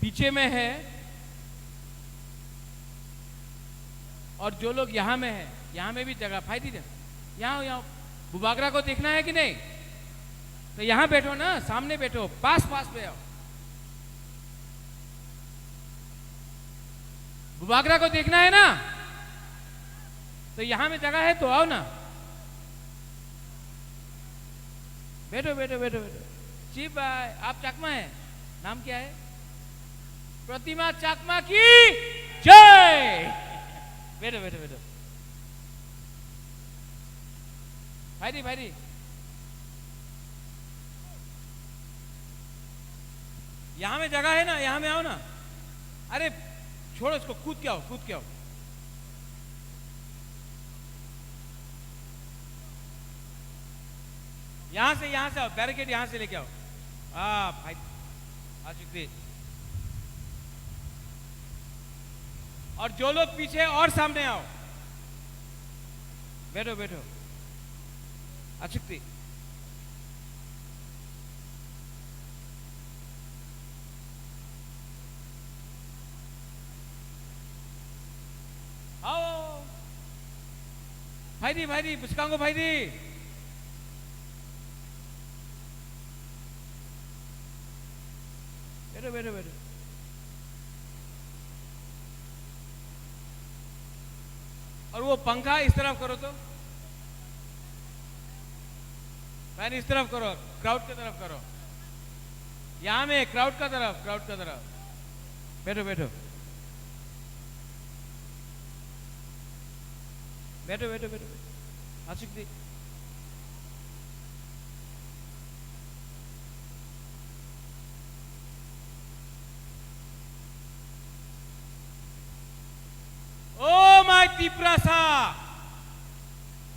पीछे में है और जो लोग यहां में है, यहां में भी जगह फायदी दे। यहां बुबागरा को देखना है कि नहीं? तो यहां बैठो ना, सामने बैठो, पास पे आओ। बुबागरा को देखना है ना, तो यहां में जगह है तो आओ ना, बैठो बैठो बैठो बैठो। जी भाई, आप चकमा है, नाम क्या है? प्रतिमा चकमा की जय। बैठो बैठो बैठो। भाई यहां में जगह है ना, यहां में आओ ना। अरे छोड़ो इसको, कूद के आओ। यहां से आओ, बैरिकेड यहां से लेके आओ। भाई आ चुके। और जो लोग पीछे और सामने आओ, बैठो अशक्ति। आओ भाई पुष्कांगो भाई दी। बैठो। और वो पंखा इस तरफ करो, तो फैन इस तरफ करो, क्राउड की तरफ करो। यहां में क्राउड का तरफ। बैठो आशिक दी। Oh my Tiprasa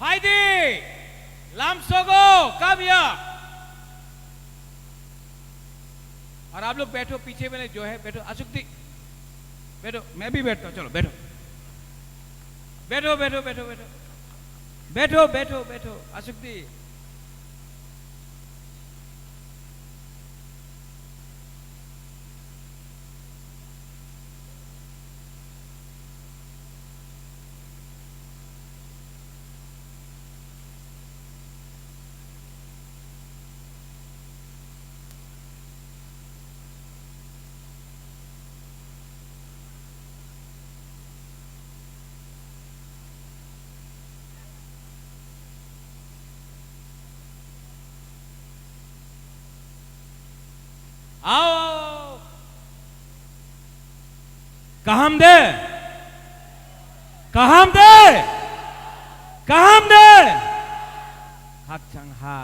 भाईदी लामसोगो Kavya. और आप लोग बैठो, पीछे में जो है बैठो। अशुक्ति बैठो, मैं भी बैठता हूं, चलो बैठो अशुक्ति। आओ कहम दे हक चंगहा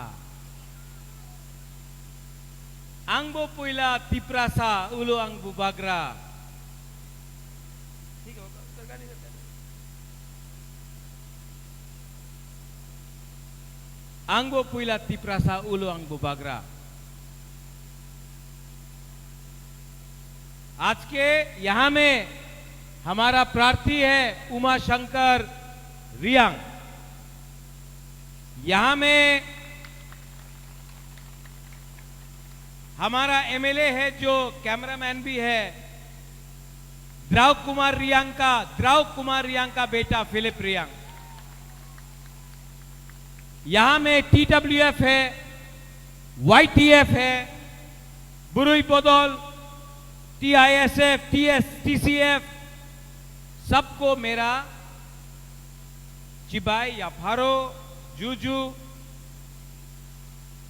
आंगबो पुइला तिप्रासा उलो आंग बुबागरा। ठीक है, सरकार नहीं करता। आंगबो पुइला तिप्रासा उलो आंग बुबागरा। आज के यहां में हमारा प्रार्थी है उमा शंकर रियांग। यहां में हमारा एमएलए है जो कैमरामैन भी है, द्राव कुमार रियांग का बेटा फिलिप रियांग। यहां में टीडब्ल्यूएफ है, वाईटीएफ है, बुरुई बदल, टीआईएसएफ, टीसीएफ, सबको मेरा चिबाई या फारो जुजू।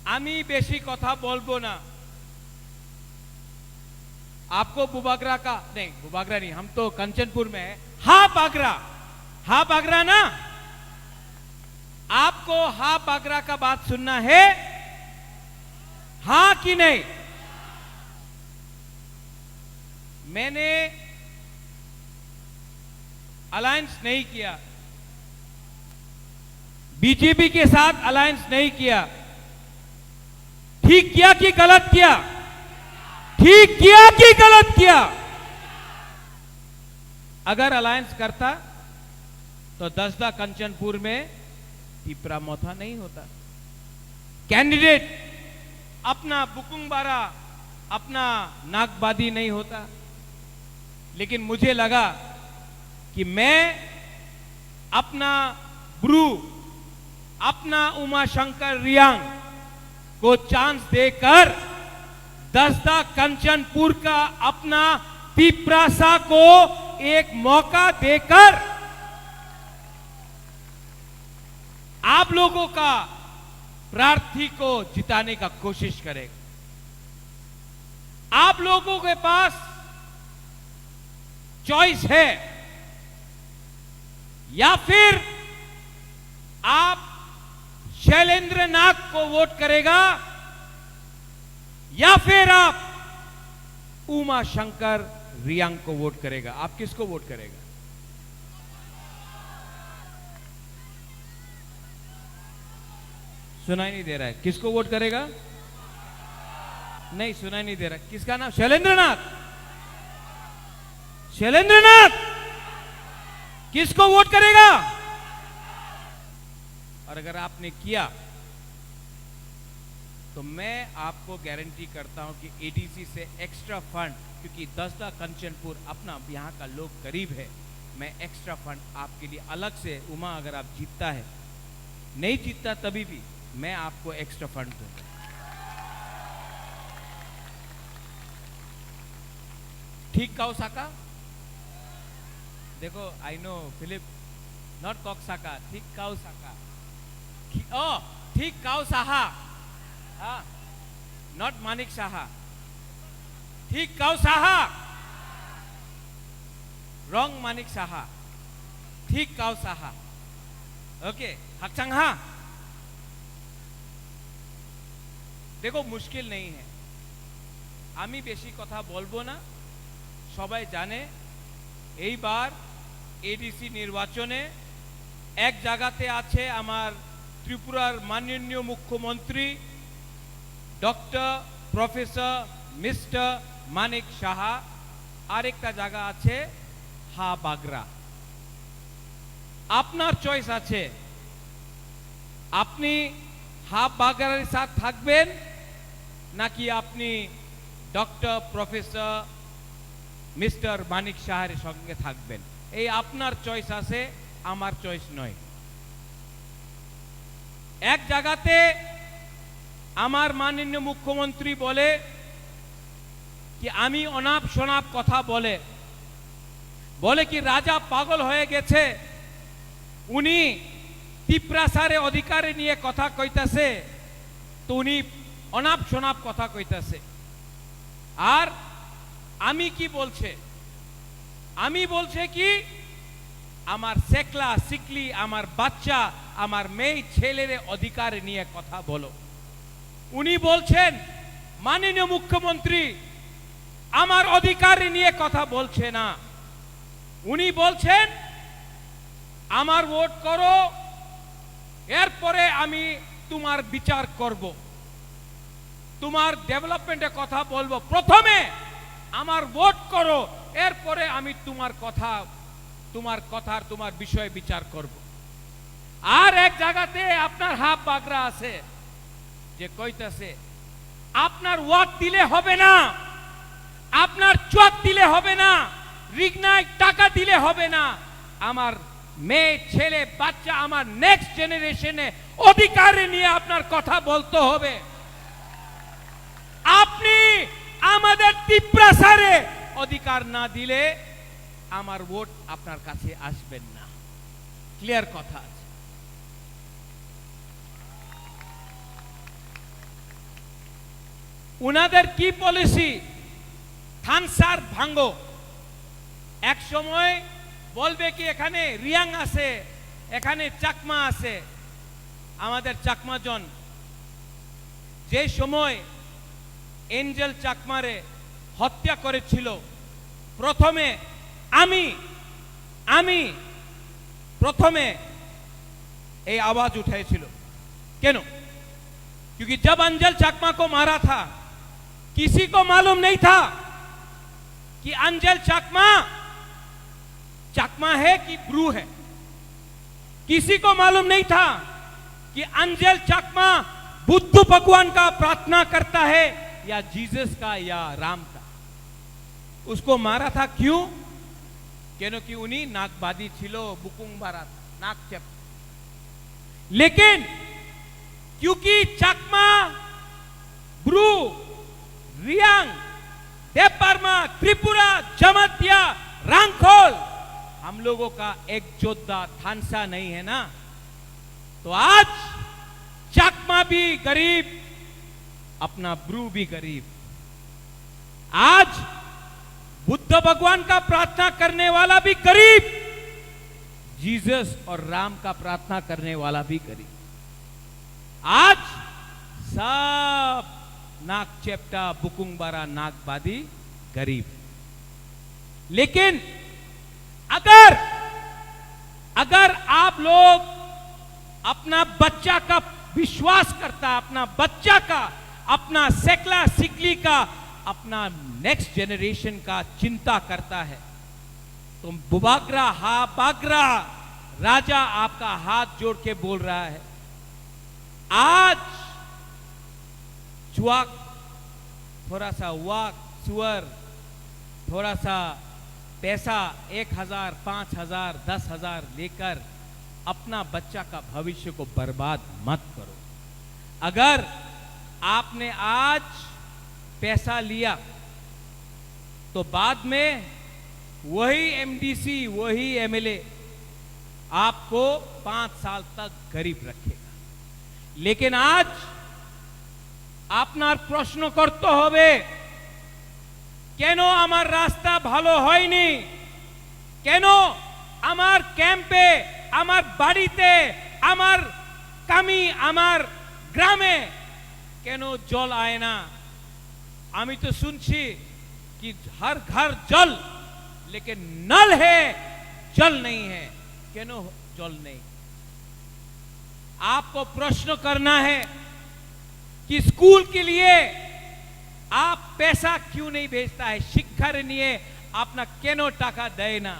आमी बेशी कथा बोलबो ना। आपको बुबागरा का नहीं, बुबागरा नहीं, हम तो कंचनपुर में है। हा बागरा ना, आपको हा बागरा का बात सुनना है, हाँ कि नहीं? मैंने अलायंस नहीं किया, बीजेपी के साथ अलायंस नहीं किया। ठीक किया कि गलत किया? अगर अलायंस करता तो दसदा कंचनपुर में टिपरा मोथा नहीं होता। कैंडिडेट अपना बुकुंग बारा, अपना नागबादी नहीं होता। लेकिन मुझे लगा कि मैं अपना ब्रू, अपना उमाशंकर रियांग को चांस देकर दसदा कंचनपुर का अपना पिपरासा को एक मौका देकर आप लोगों का प्रार्थी को जिताने का कोशिश करेगा। आप लोगों के पास चॉइस है, या फिर आप शैलेंद्र नाथ को वोट करेगा, या फिर आप उमाशंकर रियांग को वोट करेगा। आप किसको वोट करेगा? सुनाई नहीं दे रहा है। किसको वोट करेगा? नहीं, सुनाई नहीं दे रहा। किसका नाम? शैलेंद्र नाथ। शैलेंद्र नाथ किसको वोट करेगा? और अगर आपने किया तो मैं आपको गारंटी करता हूं कि एडीसी से एक्स्ट्रा फंड, क्योंकि दसदा कंचनपुर अपना यहां का लोग गरीब है, मैं एक्स्ट्रा फंड आपके लिए अलग से, उमा अगर आप जीतता है, नहीं जीतता तभी भी मैं आपको एक्स्ट्रा फंड दूंगा। ठीक काउसाका? देखो, आई नो फिलिप, नॉट कॉकसाका, ठीक काउसाका। ओ, ठीक काउसाहा, हाँ, नॉट मानिक साहा, ठीक काउसाहा, रॉन्ग मानिक साहा, ठीक काउसाहा, ओके, हकचंहा। देखो, मुश्किल नहीं है, आमी बेशी कथा बोलबो ना, सबाई जाने এই বার এডিসি নির্বাচনে এক জায়গাতে আছে আমার ত্রিপুরার মাননীয় মুখ্যমন্ত্রী doctor professor mister Manik Saha, আরেকটা জায়গা আছে হা বাগরা। আপনার চয়েস আছে, আপনি হা বাগরার সাথে থাকবেন নাকি আপনি ডক্টর প্রফেসর মিস্টার মানিক সাহার সঙ্গে থাকবেন। এই আপনার চয়েস আছে, আমার চয়েস নয়। এক জায়গাতে আমার মাননীয় মুখ্যমন্ত্রী বলে কি আমি অনাপ শনাপ কথা বলে, বলে কি রাজা পাগল হয়ে গেছে, উনি পিপরাসারে অধিকার নিয়ে কথা কইতাছে, তো উনি অনাপ শনাপ কথা কইতাছে। আর আমি কি বলছে? আমি বলছে কি আমার সেকলা সিকলি, আমার বাচ্চা, আমার মেয়ে ছেলের অধিকার নিয়ে কথা বলো। উনি বলছেন মাননীয় মুখ্যমন্ত্রী আমার অধিকার নিয়ে কথা বলছে না, উনি বলছেন আমার ভোট করো, এরপরে আমি তোমার বিচার করব, তোমার ডেভেলপমেন্টের কথা বলবো, প্রথমে আমার ভোট করো, এরপরে আমি তোমার কথার তোমার বিষয়ে বিচার করব। আর এক জায়গাতে আপনার হাফ বাগরা আছে যে কইতাছে আপনার ওয়াট দিলে হবে না, আপনার চোখ দিলে হবে না, রিগনায় টাকা দিলে হবে না, আমার মেয়ে ছেলে বাচ্চা, আমার নেক্সট জেনারেশনে অধিকার নিয়ে আপনার কথা বলতে হবে। আপনি আমাদের পিপরাসারে অধিকার না দিলে আমার ভোট আপনার কাছে আসবেন না। ক্লিয়ার কথা আছে। উনাদের কি পলিসি? থানসার ভাঙ্গো। এক সময় বলবে কি এখানে রিয়াং আছে, এখানে চাকমা আছে। আমাদের চাকমাজন যে সময় এঞ্জেল চাকমারে হত্যা করেছিল, প্রথমে আমি প্রথমে এই आवाज उठाएছিল। क्यों? क्योंकि जब अंजल चाकमा को मारा था, किसी को मालूम नहीं था कि अंजल चाकमा है कि ब्रू है। किसी को मालूम नहीं था कि अंजल चाकमा बुद्ध भगवान का प्रार्थना करता है या जीसस का या राम का। उसको मारा था क्यों? কেন কি উনি নাকবাদী ছিল, বুকুং বারা নাক চেপ। लेकिन क्योंकि चकमा, ब्रू, रियांग, देवबर्मा, त्रिपुरा, जमातिया, रांगखोल हम लोगों का एक योद्धा थानसा नहीं है ना, तो आज चकमा भी गरीब, अपना ब्रू भी गरीब। आज बुद्ध भगवान का प्रार्थना करने वाला भी गरीब, जीसस और राम का प्रार्थना करने वाला भी गरीब। आज सब नाक चेप्टा, बुकुंगबारा, नाकबादी गरीब। लेकिन अगर आप लोग अपना बच्चा का विश्वास करता, अपना बच्चा का, अपना सेकला सिकली का, अपना नेक्स्ट जनरेशन का चिंता करता है, तो बुबागरा हा बागरा राजा आपका हाथ जोड़ के बोल रहा है, आज चुआक, थोड़ा सा वाक, सुअर, थोड़ा सा पैसा 1000, 5000, 10,000 लेकर अपना बच्चा का भविष्य को बर्बाद मत करो। अगर आपने आज पैसा लिया तो बाद में वही एमडीसी, वही एमएलए आपको 5 साल तक गरीब रखेगा। लेकिन आज আপনার প্রশ্ন করতে হবে, কেন আমার রাস্তা ভালো হয়নি, কেন আমার ক্যাম্পে, আমার বাড়িতে, আমার কামি, আমার গ্রামে কেন জল আয় না। আমি তো শুনছি कि हर घर जल, लेकिन नल है, जल नहीं है। क्यों जल नहीं? आपको प्रश्न करना है कि स्कूल के लिए आप पैसा क्यों नहीं भेजता है, शिक्षार निये अपना केनो टाका दे ना।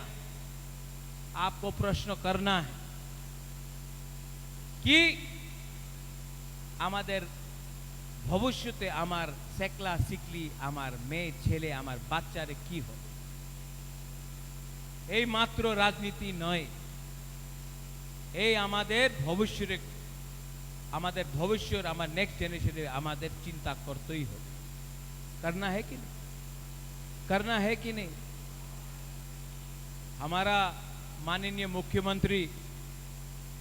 आपको प्रश्न करना है कि आमादेर भविष्यते आमार सेकला सिकली, आमार मेये छेले, आमार बाच्चारे की हो। এই মাত্র রাজনীতি নয়, এই আমাদের ভবিষ্যের, আমাদের ভবিষ্যের, আমার নেক্সট জেনারেশনে আমাদের চিন্তা করতেই হবে। करना है कि नहीं, करना है कि नहीं। हमारा माननीय मुख्यमंत्री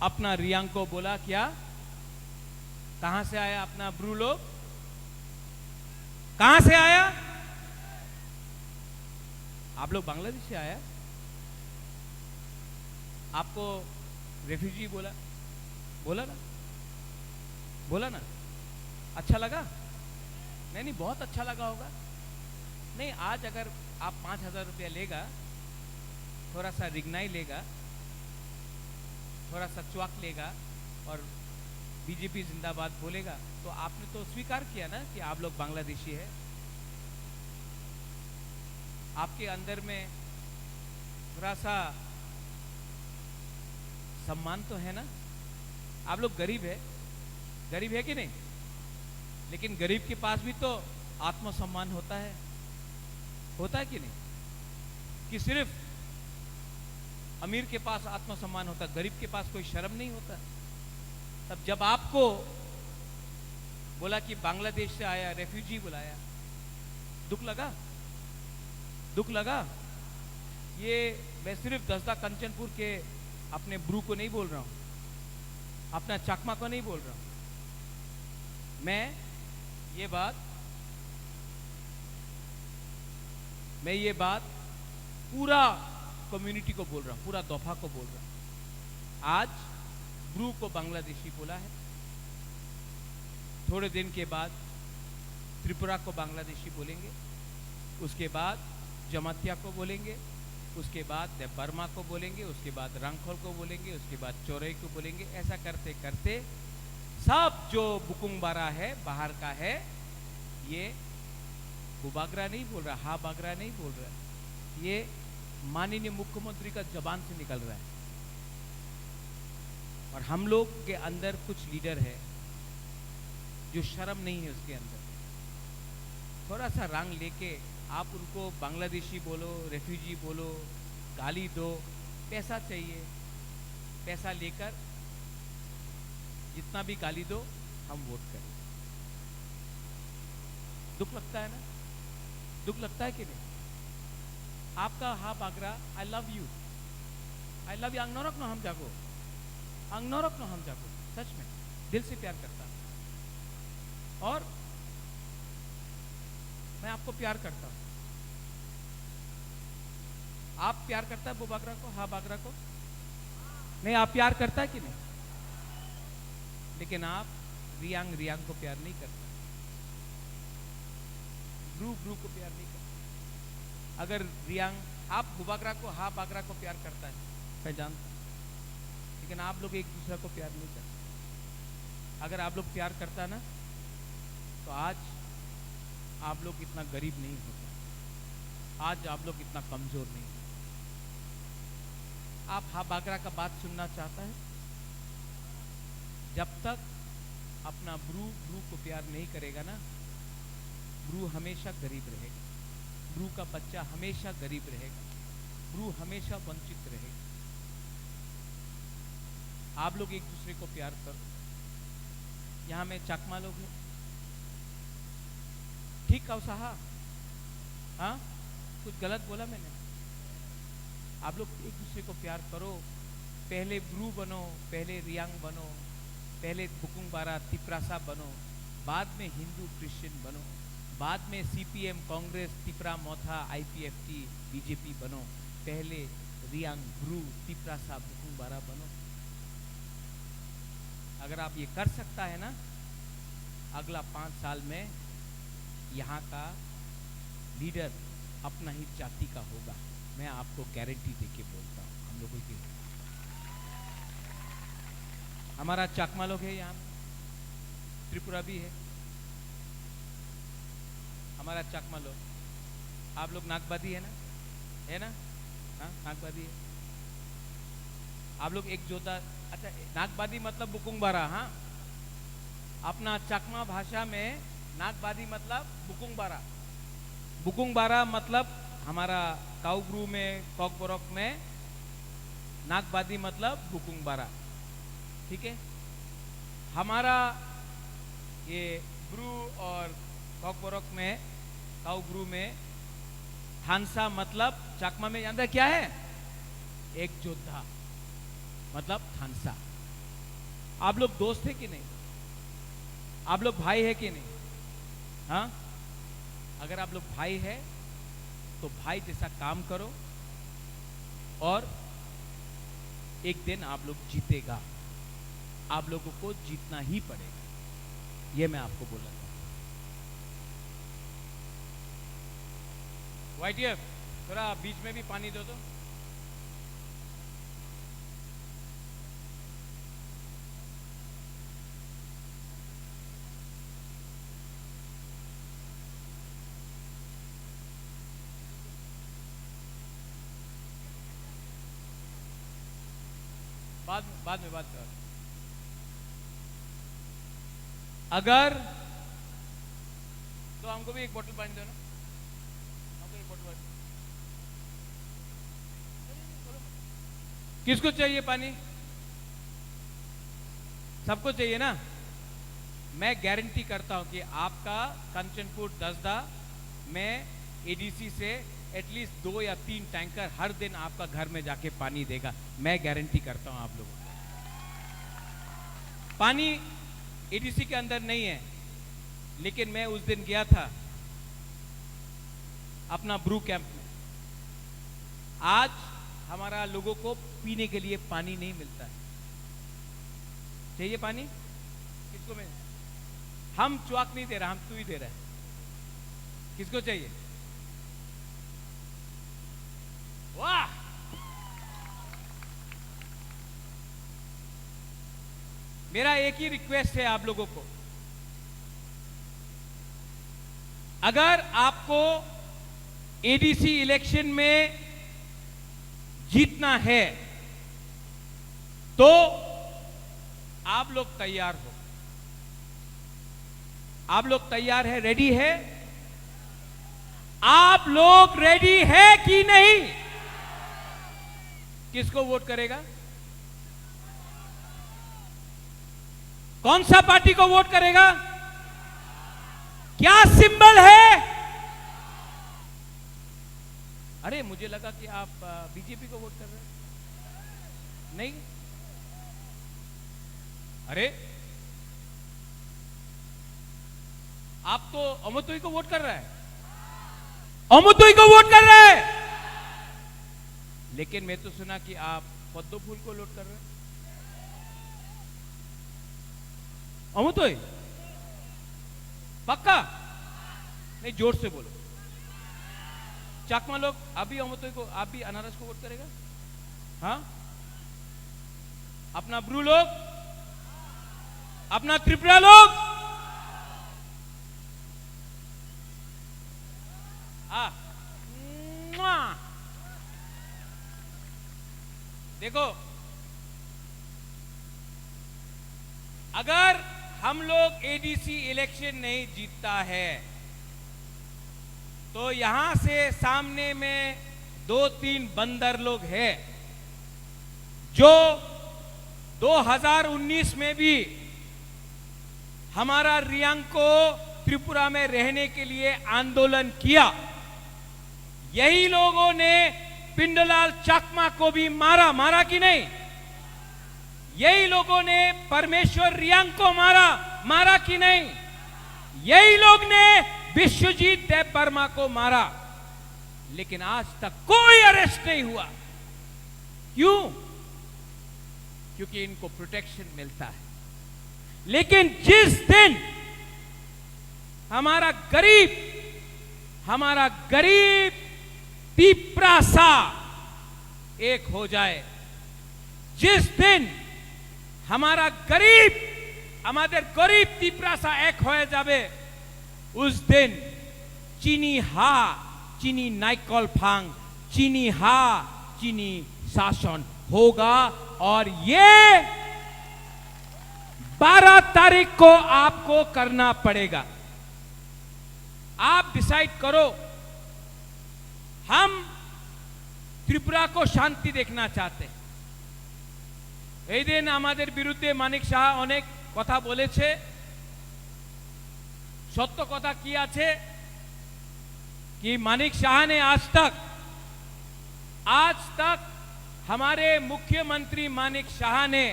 अपना रियांग को बोला, क्या कहां से आया अपना ब्रू लोग, कहां से आया? आप लोग बांग्लादेश से आया, आपको रेफ्यूजी बोला, बोला ना, बोला ना, अच्छा लगा? नहीं नहीं, बहुत अच्छा लगा होगा। नहीं, आज अगर आप 5000 रुपया लेगा, थोड़ा सा रिगनाई लेगा, थोड़ा सा च्वाक लेगा और बीजेपी जिंदाबाद बोलेगा, तो आपने तो स्वीकार किया ना कि आप लोग बांग्लादेशी है। आपके अंदर में थोड़ा सा सम्मान तो है ना। आप लोग गरीब है, गरीब है कि नहीं, लेकिन गरीब के पास भी तो आत्मसम्मान होता है कि नहीं? कि सिर्फ अमीर के पास आत्मसम्मान होता, गरीब के पास कोई शर्म नहीं होता। तब जब आपको बोला कि बांग्लादेश से आया, रेफ्यूजी बुलाया, दुख लगा, दुख लगा। ये मैं सिर्फ दसदा कंचनपुर के अपने ब्रू को नहीं बोल रहा हूं, अपना चकमा को नहीं बोल रहा हूं। मैं ये बात पूरा कम्युनिटी को बोल रहा हूं, पूरा दफा को बोल रहा हूं। आज ब्रू को बांग्लादेशी बोला है, थोड़े दिन के बाद त्रिपुरा को बांग्लादेशी बोलेंगे, उसके बाद जमातिया को बोलेंगे, उसके बाद देवबर्मा को बोलेंगे, उसके बाद रंगखोल को बोलेंगे, उसके बाद चौरई को बोलेंगे। ऐसा करते करते सब जो बुकुंगबारा है, बाहर का है, ये बुबागरा नहीं बोल रहा, हा बागरा नहीं बोल रहा, ये माननीय मुख्यमंत्री का जबान से निकल रहा है। और हम लोग के अंदर कुछ लीडर है जो शर्म नहीं है उसके अंदर, थोड़ा सा रंग लेके आप उनको बांग्लादेशी बोलो, रेफ्यूजी बोलो, गाली दो, पैसा चाहिए, पैसा लेकर जितना भी गाली दो हम वोट करें। दुख लगता है ना, दुख लगता है कि नहीं? आपका हा बागरा, I love you, I love you, अंगनौरक नो हम जागो, अंगनौरक नो हम जागो, सच में दिल से प्यार करता हूं और मैं आपको प्यार करता हूं। आप प्यार करता है वो बागरा को, हा बागरा को? नहीं, आप प्यार करता है कि नहीं? लेकिन आप रियांग रियांग को प्यार नहीं करते, ब्रू ब्रू को प्यार नहीं करते। अगर रियांग आप हुबागरा को, हा बागरा को प्यार करता है, मैं जानता हूं, लेकिन आप लोग एक दूसरे को प्यार नहीं करते। अगर आप लोग प्यार करता ना तो आज आप लोग इतना गरीब नहीं होते, आज आप लोग इतना कमजोर नहीं होते। आप हा बागरा का बात सुनना चाहता है? जब तक अपना ब्रू ब्रू को प्यार नहीं करेगा ना, ब्रू हमेशा गरीब रहेगा, ब्रू का बच्चा हमेशा गरीब रहेगा, ब्रू हमेशा वंचित रहेगा। आप लोग एक दूसरे को प्यार करो। यहां में चाकमा लोग हैं, ठीक कहो साहा? हाँ, कुछ गलत बोला मैंने? आप लोग एक दूसरे को प्यार करो। पहले ब्रू बनो, पहले रियांग बनो, पहले बुकुंग बारा तिपरासा बनो, बाद में हिंदू क्रिश्चियन बनो, बाद में सीपीएम, कांग्रेस, तिपरा मोथा, आईपीएफटी, बीजेपी बनो। पहले रियांग, ब्रू, तिपरासा, बुकुंग बारा बनो। अगर आप ये कर सकता है ना, अगला 5 साल में यहाँ का लीडर अपना ही जाति का होगा। मैं आपको गारंटी देके बोलता हूँ। हम लोगों की, हमारा चाकमा लोग है यहाँ, त्रिपुरा भी है हमारा चाकमा लोग। आप लोग नागबादी है ना, है ना? हाँ, नागबादी है। आप लोग एक जोधा, अच्छा नागबादी मतलब बुकुंग बारा। हाँ, अपना चाकमा भाषा में नागबादी मतलब बुकुंग बारा। बुकुंग बारा मतलब हमारा काउब्रू में, कॉकबोरक में नागबादी मतलब बुकुंग बारा, ठीक है? हमारा ये ब्रू और कॉकबोरक में, काउब्रू में थानसा मतलब चाकमा में जानते क्या है? एक योद्धा मतलब थानसा। आप लोग दोस्त है कि नहीं? आप लोग भाई है कि नहीं? हाँ, अगर आप लोग भाई है तो भाई जैसा काम करो और एक दिन आप लोग जीतेगा। आप लोगों को जीतना ही पड़ेगा, ये मैं आपको बोला था। वाईटीएफ थोड़ा बीच में भी पानी दो तो। बाद में बात कर। अगर तो हमको भी एक बोतल पानी दो ना, हमको एक बोतल पानी। किसको चाहिए पानी? सबको चाहिए ना? मैं गारंटी करता हूं कि आपका कंचनपुर दसदा में एडीसी से एटलीस्ट 2 या 3 टैंकर हर दिन आपका घर में जाके पानी देगा। मैं गारंटी करता हूं आप लोगों को। पानी एडीसी के अंदर नहीं है, लेकिन मैं उस दिन गया था अपना ब्रू कैंप में। आज हमारा लोगों को पीने के लिए पानी नहीं मिलता है। चाहिए पानी? किसको? मैं, हम च्वाक नहीं दे रहा, हम तू ही दे रहा है। किसको चाहिए? वाह, मेरा एक ही रिक्वेस्ट है आप लोगों को, अगर आपको एडीसी इलेक्शन में जीतना है तो आप लोग तैयार हो। आप लोग तैयार है? रेडी है? आप लोग रेडी है कि नहीं? किसको वोट करेगा? कौन सा पार्टी को वोट करेगा? क्या सिंबल है? अरे मुझे लगा कि आप बीजेपी को वोट कर रहे हैं। नहीं, अरे आप तो अमोतोई को वोट कर रहे हैं, अमोतोई को वोट कर रहे हैं। लेकिन मैं तो सुना कि आप पद्म फूल को वोट कर रहे हैं। अमोतोई पक्का? नहीं, जोर से बोलो। चाकमा लोग आप भी अमोतोई को, आप भी अनारस को वोट करेगा? हाँ, अपना ब्रू लोग, अपना त्रिपुरा लोग, देखो, अगर हम लोग एडीसी इलेक्शन नहीं जीतता है तो यहां से सामने में 2-3 बंदर लोग हैं जो 2019 में भी हमारा रियांग को त्रिपुरा में रहने के लिए आंदोलन किया। यही लोगों ने पिंडलाल चाकमा को भी मारा कि नहीं? यही लोगों ने परमेश्वर रियांग को मारा कि नहीं? यही लोग ने विश्वजीत देव वर्मा को मारा। लेकिन आज तक कोई अरेस्ट नहीं हुआ। क्यों? क्योंकि इनको प्रोटेक्शन मिलता है। लेकिन जिस दिन हमारा गरीब तिप्रासा एक हो जाए, जिस दिन हमारा गरीब तिप्रासा एक हो जावे, उस दिन चीनी नाइकल फांग, चीनी शासन होगा। और ये 12 तारीख को आपको करना पड़ेगा। आप डिसाइड करो। हम त्रिपुरा को शांति देखना चाहते हैं। এই দিন আমাদের বিরুদ্ধে মানিক সাহা অনেক কথা বলেছে। সত্য কথা কি আছে कि मानिक शाह ने आज तक हमारे मुख्यमंत्री मानिक शाह ने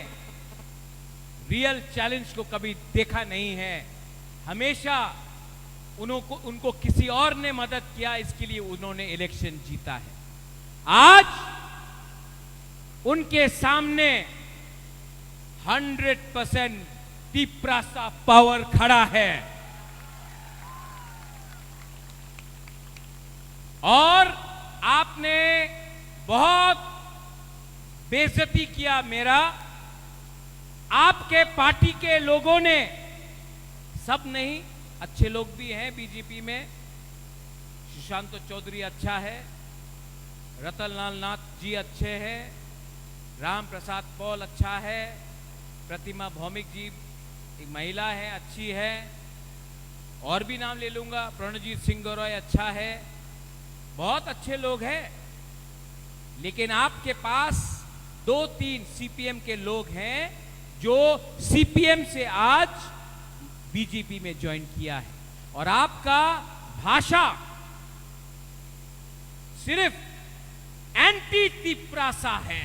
रियल चैलेंज को कभी देखा नहीं है। हमेशा उनको किसी और ने मदद किया, इसके लिए उन्होंने इलेक्शन जीता है। आज उनके सामने 100% तिप्रासा पावर खड़ा है और आपने बहुत बेइज्जती किया मेरा। आपके पार्टी के लोगों ने, सब नहीं, अच्छे लोग भी हैं बीजेपी में। सुशांत चौधरी अच्छा है, रतनलाल नाथ जी अच्छे हैं, राम प्रसाद पॉल अच्छा है, प्रतिमा भौमिक जी एक महिला है, अच्छी है, और भी नाम ले लूंगा, प्रणजीत सिंह गौरव अच्छा है, बहुत अच्छे लोग हैं। लेकिन आपके पास 2-3 सीपीएम के लोग हैं जो सीपीएम से आज बीजेपी में ज्वाइन किया है। और आपका भाषा सिर्फ एंटी तिप्रासा है।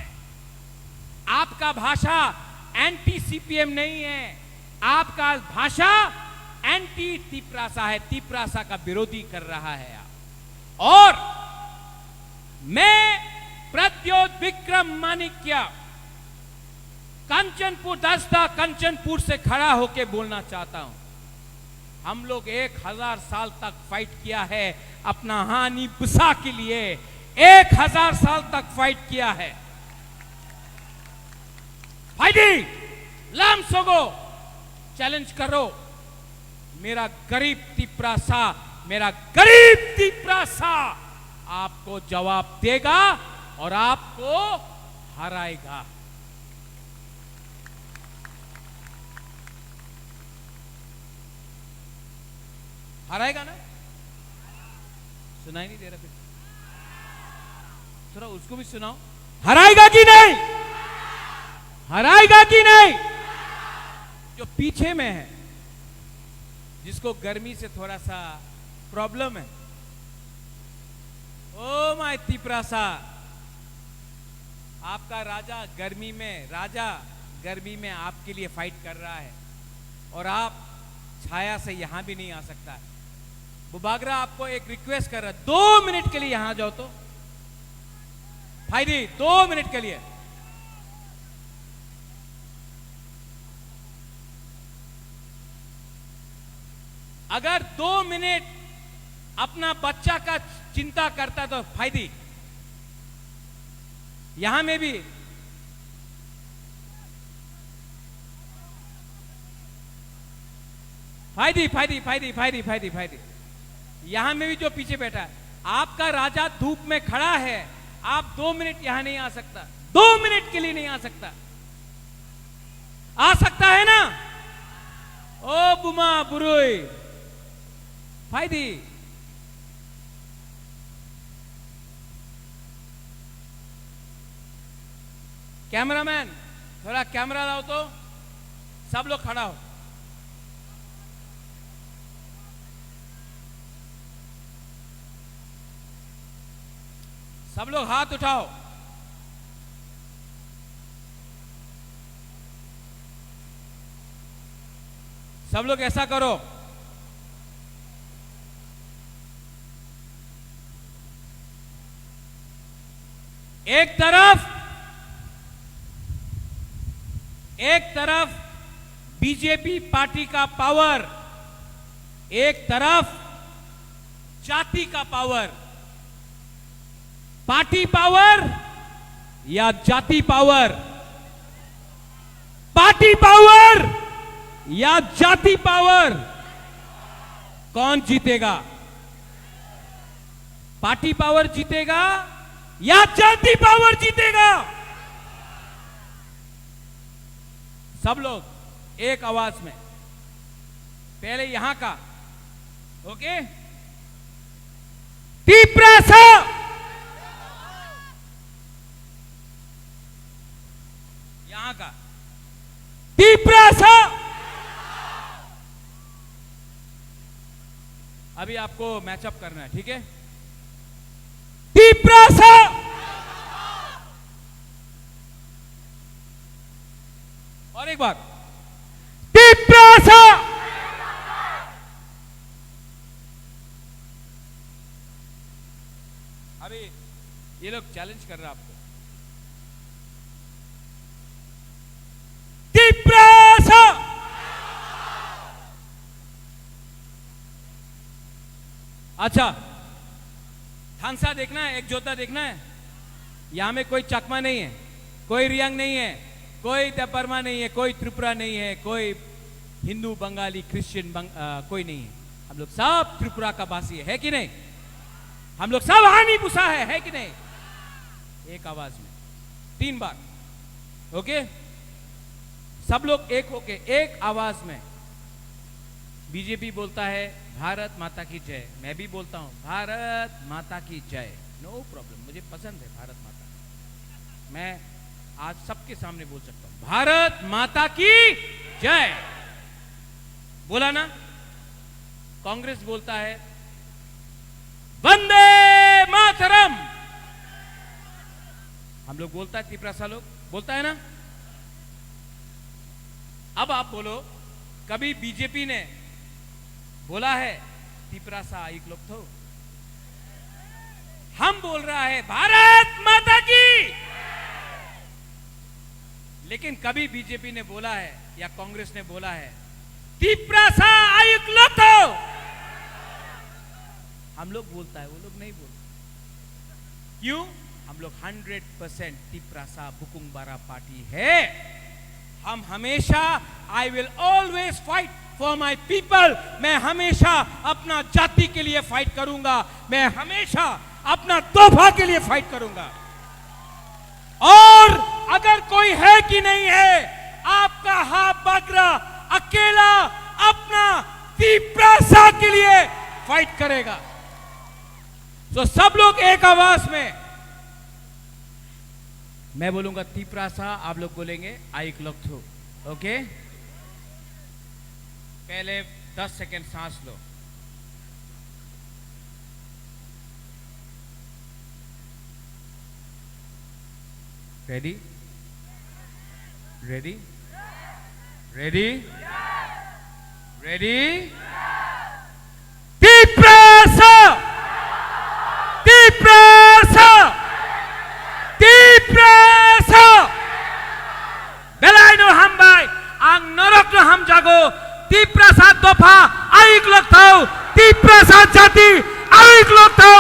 आपका भाषा एंटी सीपीएम नहीं है, आपका भाषा एंटी तिप्रासा है। तिप्रासा का विरोधी कर रहा है आप। और मैं प्रद्योत विक्रम माणिक्य कंचनपुर दस्ता कंचनपुर से खड़ा होकर बोलना चाहता हूं। हम लोग 1000 साल तक फाइट किया है अपना हानि बुसा के लिए, 1000 साल तक फाइट किया है। फाइटिंग लामसोगो चैलेंज करो। मेरा गरीब तिप्रासा आपको जवाब देगा और आपको हराएगा। हराएगा ना? सुनाई नहीं दे रहा? फिर थोड़ा उसको भी सुनाओ। हराएगा कि नहीं? हराएगा कि नहीं? जो पीछे में है, जिसको गर्मी से थोड़ा सा प्रॉब्लम है, ओ माय तिपरासा, आपका राजा गर्मी में आपके लिए फाइट कर रहा है और आप छाया से यहां भी नहीं आ सकता। बुबागरा आपको एक रिक्वेस्ट कर रहा है, 2 मिनट के लिए यहां जाओ तो फायदी, 2 मिनट के लिए। अगर 2 मिनट अपना बच्चा का चिंता करता तो फायदी, यहां में भी फायदी, यहां में भी जो पीछे बैठा है, आपका राजा धूप में खड़ा है, आप 2 मिनट यहां नहीं आ सकता, 2 मिनट के लिए नहीं आ सकता। आ सकता है ना? ओ बुमा बुरुई फायदी। कैमरामैन थोड़ा कैमरा लाओ तो, सब लोग खड़ा हो। सब लोग हाथ उठाओ। सब लोग ऐसा करो, एक तरफ बीजेपी पार्टी का पावर, एक तरफ जाति का पावर। पार्टी पावर या जाति पावर? पार्टी पावर या जाति पावर? कौन जीतेगा? पार्टी पावर जीतेगा या जाति पावर जीतेगा? सब लोग एक आवाज में, पहले यहां का, ओके? तिपरासा, यहां का तिपरासा। अभी आपको मैचअप करना है, ठीक है? तिपरासा, और एक बार तिपरासा। अभी ये लोग चैलेंज कर रहे हैं आपको। तिपरासा, अच्छा थानसा देखना है, एक जोता देखना है। यहां में कोई चकमा नहीं है, कोई रियांग नहीं है, कोई दपरमा नहीं है, कोई त्रिपुरा नहीं है, कोई हिंदू, बंगाली, क्रिश्चियन कोई नहीं है। हम लोग सब त्रिपुरा का वासी है कि नहीं? हम लोग सब हानि पुसा है कि नहीं? एक आवाज में 3 बार, ओके? सब लोग एक होके एक आवाज में। बीजेपी बोलता है भारत माता की जय, मैं भी बोलता हूं भारत माता की जय, नो प्रॉब्लम, मुझे पसंद है भारत माता। मैं आज सबके सामने बोल सकता हूं भारत माता की जय। बोला ना? कांग्रेस बोलता है वंदे मातरम। हम लोग बोलता है, तिपरासा लोग बोलता है ना? अब आप बोलो, कभी बीजेपी ने बोला है तिपरासा एक लोग तो? हम बोल रहा है भारत माता की। लेकिन कभी बीजेपी ने बोला है या कांग्रेस ने बोला है तिपरासा आयुक्त लोग तो? हम लोग बोलता है, वो लोग नहीं बोलते। क्यों? हम लोग 100% तिपरासा बुकुंगबारा पार्टी है। हम हमेशा, I will always fight for my people. मैं हमेशा अपना जाति के लिए फाइट करूंगा, मैं हमेशा अपना तोहफा के लिए फाइट करूंगा। और अगर कोई है कि नहीं है, आपका हाथ बागरा अकेला अपना तिपरासा के लिए फाइट करेगा। तो सब लोग एक आवाज में मैं बोलूंगा तिप्रासा, आप लोग बोलेंगे आइक लोथो। ओके, पहले 10 सेकंड सांस लो। Ready ready ready ready. तिप्रासा तिप्रासा तिप्रासा बेलायनो हामबाय आं नरकनो हामजागो तिप्रासा दफा आइक लोथो तिप्रासा जाति आइक लोथो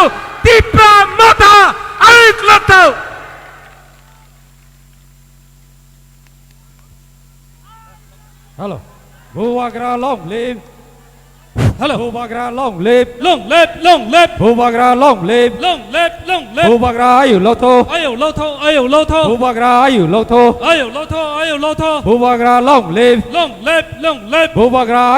तिप्रा मता आइक लोथो। Hello. Bhuvagra long live. Hello. Bhuvagra long live. Long live, long live, Bhuvagra long live. long live, long live. Bhuvagra ayu loto. Ayo lotho, ayo lotho, Bhuvagra ayu loto. ayo lotho, ayo lotho. Bhuvagra long live. Long live, long live. Bhuvagra